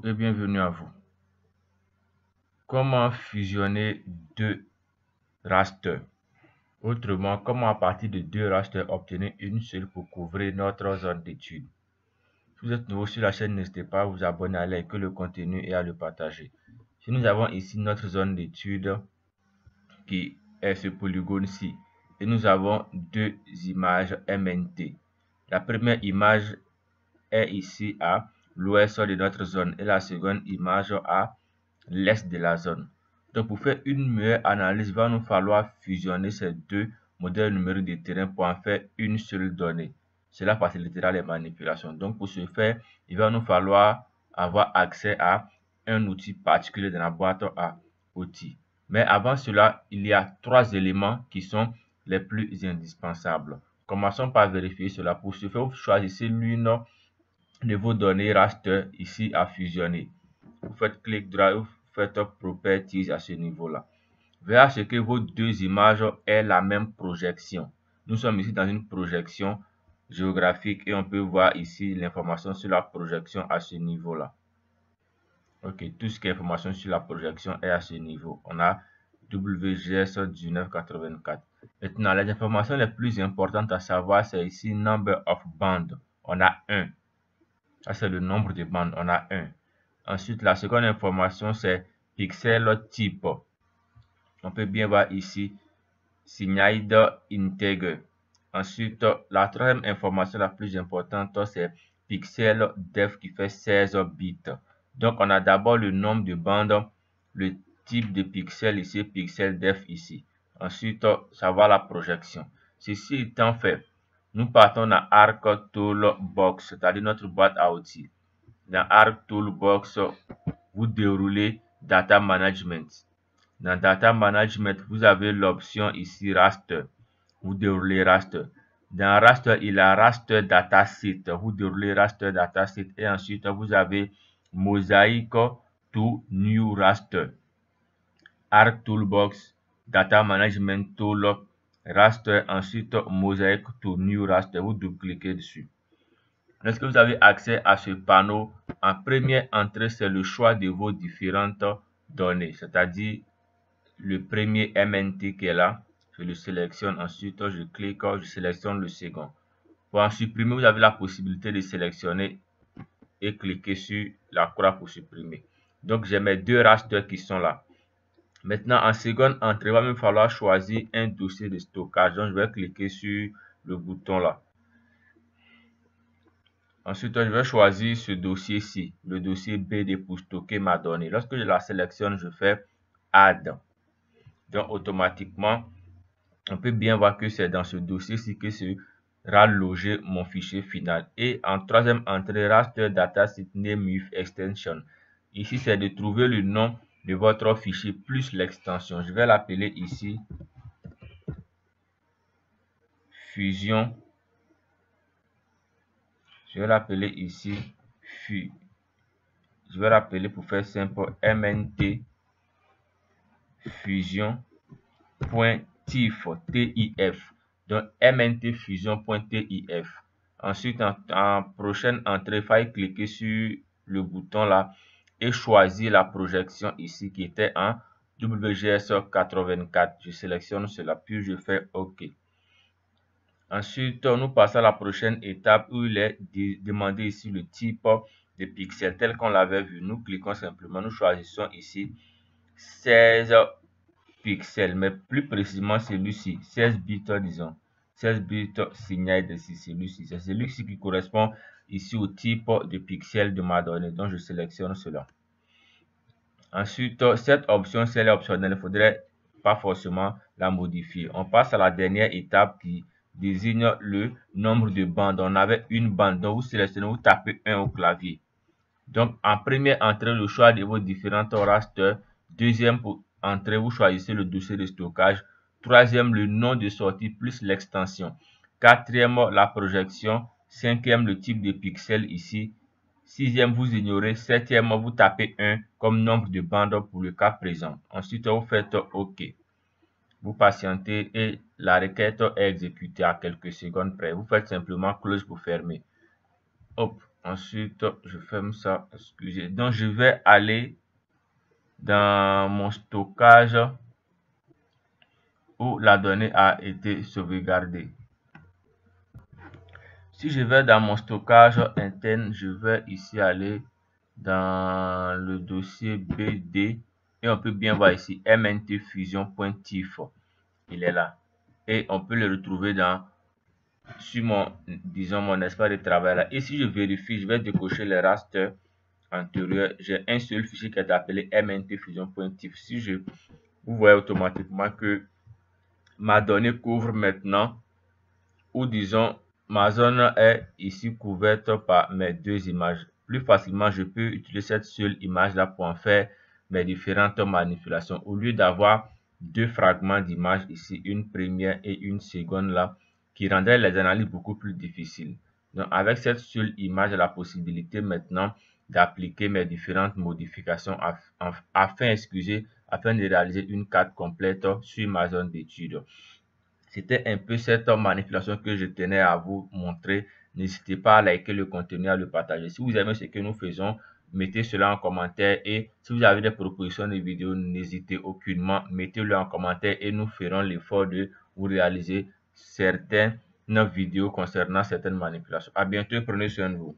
et bienvenue à vous. Comment fusionner deux rasters? Autrement, comment à partir de deux rasters obtenir une seule pour couvrir notre zone d'étude? Si vous êtes nouveau sur la chaîne, n'hésitez pas à vous abonner, à liker le contenu et à le partager. Si nous avons ici notre zone d'étude qui est ce polygone-ci et nous avons deux images MNT. La première image est ici à l'ouest de notre zone et la seconde image à l'est de la zone. Donc pour faire une meilleure analyse, il va nous falloir fusionner ces deux modèles numériques de terrain pour en faire une seule donnée. Cela facilitera les manipulations. Donc pour ce faire, il va nous falloir avoir accès à un outil particulier dans la boîte à outils. Mais avant cela, il y a trois éléments qui sont les plus indispensables. Commençons par vérifier cela. Pour ce faire, vous choisissez l'une de vos données raster ici à fusionner. Vous faites clic droit, vous faites properties à ce niveau-là. Veillez à ce que vos deux images aient la même projection. Nous sommes ici dans une projection géographique et on peut voir ici l'information sur la projection à ce niveau-là. Ok, tout ce qui est information sur la projection est à ce niveau. On a WGS 1984. Maintenant, les informations les plus importantes à savoir, c'est ici number of bands. On a 1. Ça, c'est le nombre de bandes. On a 1. Ensuite, la seconde information, c'est pixel type. On peut bien voir ici signed integer. Ensuite, la troisième information la plus importante, c'est pixel depth qui fait 16 bits. Donc, on a d'abord le nombre de bandes, le type de pixel ici, pixel depth ici. Ensuite, savoir la projection. Ceci étant fait, nous partons dans Arc Toolbox, c'est-à-dire notre boîte à outils. Dans Arc Toolbox, vous déroulez Data Management. Dans Data Management, vous avez l'option ici Raster. Vous déroulez Raster. Dans Raster, il y a Raster Dataset. Vous déroulez Raster Dataset et ensuite vous avez Mosaic to New Raster. Arc Toolbox, Data Management Tool, Raster, ensuite Mosaic to New Raster. Vous double-cliquez dessus. Lorsque vous avez accès à ce panneau, en première entrée, c'est le choix de vos différentes données, c'est-à-dire le premier MNT qui est là, je le sélectionne, ensuite je clique, je sélectionne le second. Pour en supprimer, vous avez la possibilité de sélectionner et cliquer sur la croix pour supprimer. Donc j'ai mes deux rasters qui sont là. Maintenant, en seconde entrée, il va me falloir choisir un dossier de stockage. Donc je vais cliquer sur le bouton là. Ensuite, je vais choisir ce dossier-ci, le dossier BD pour stocker ma donnée. Lorsque je la sélectionne, je fais Add. Donc, automatiquement, on peut bien voir que c'est dans ce dossier-ci que sera logé mon fichier final. Et en troisième entrée, Raster Dataset Name with Extension. Ici, c'est de trouver le nom de votre fichier plus l'extension. Je vais l'appeler ici Fusion. Je vais l'appeler ici Je vais l'appeler pour faire simple MNT fusion.tif. Donc MNT fusion.tif. Ensuite, en prochaine entrée, il faut cliquer sur le bouton là et choisir la projection ici qui était en WGS 84. Je sélectionne cela, puis je fais OK. Ensuite, nous passons à la prochaine étape où il est demandé ici le type de pixel tel qu'on l'avait vu. Nous cliquons simplement, nous choisissons ici 16 pixels, mais plus précisément celui-ci, 16 bits, disons. 16 bits signal ici, celui-ci. C'est celui-ci qui correspond ici au type de pixel de ma donnée. Donc, je sélectionne cela. Ensuite, cette option, si elle est optionnelle, il ne faudrait pas forcément la modifier. On passe à la dernière étape qui désigne le nombre de bandes. On avait une bande, donc vous sélectionnez, vous tapez 1 au clavier. Donc, en première entrée, le choix de vos différents rasters. Deuxième entrée, vous choisissez le dossier de stockage. Troisième, le nom de sortie plus l'extension. Quatrième, la projection. Cinquième, le type de pixel ici. Sixième, vous ignorez. Septième, vous tapez 1 comme nombre de bandes pour le cas présent. Ensuite, vous faites OK. Vous patientez et la requête est exécutée à quelques secondes près. Vous faites simplement close pour fermer. Hop. Ensuite, je ferme ça. Excusez. Donc, je vais aller dans mon stockage où la donnée a été sauvegardée. Si je vais dans mon stockage interne, je vais ici aller dans le dossier BD et on peut bien voir ici mntfusion.tif. Il est là. Et on peut le retrouver sur mon, disons, mon espace de travail là. Et si je vérifie, je vais décocher les rasters antérieurs. J'ai un seul fichier qui est appelé mntfusion.tif. Si vous voyez automatiquement que ma donnée couvre maintenant, ou disons, ma zone est ici couverte par mes deux images. Plus facilement, je peux utiliser cette seule image-là pour en faire mes différentes manipulations. Au lieu d'avoir deux fragments d'image ici, une première et une seconde là, qui rendraient les analyses beaucoup plus difficiles. Donc, avec cette seule image, j'ai la possibilité maintenant d'appliquer mes différentes modifications afin de réaliser une carte complète sur ma zone d'étude. C'était un peu cette manipulation que je tenais à vous montrer. N'hésitez pas à liker le contenu, à le partager. Si vous aimez ce que nous faisons, mettez cela en commentaire. Et si vous avez des propositions de vidéos, n'hésitez aucunement, mettez-le en commentaire et nous ferons l'effort de vous réaliser certaines vidéos concernant certaines manipulations. À bientôt, prenez soin de vous.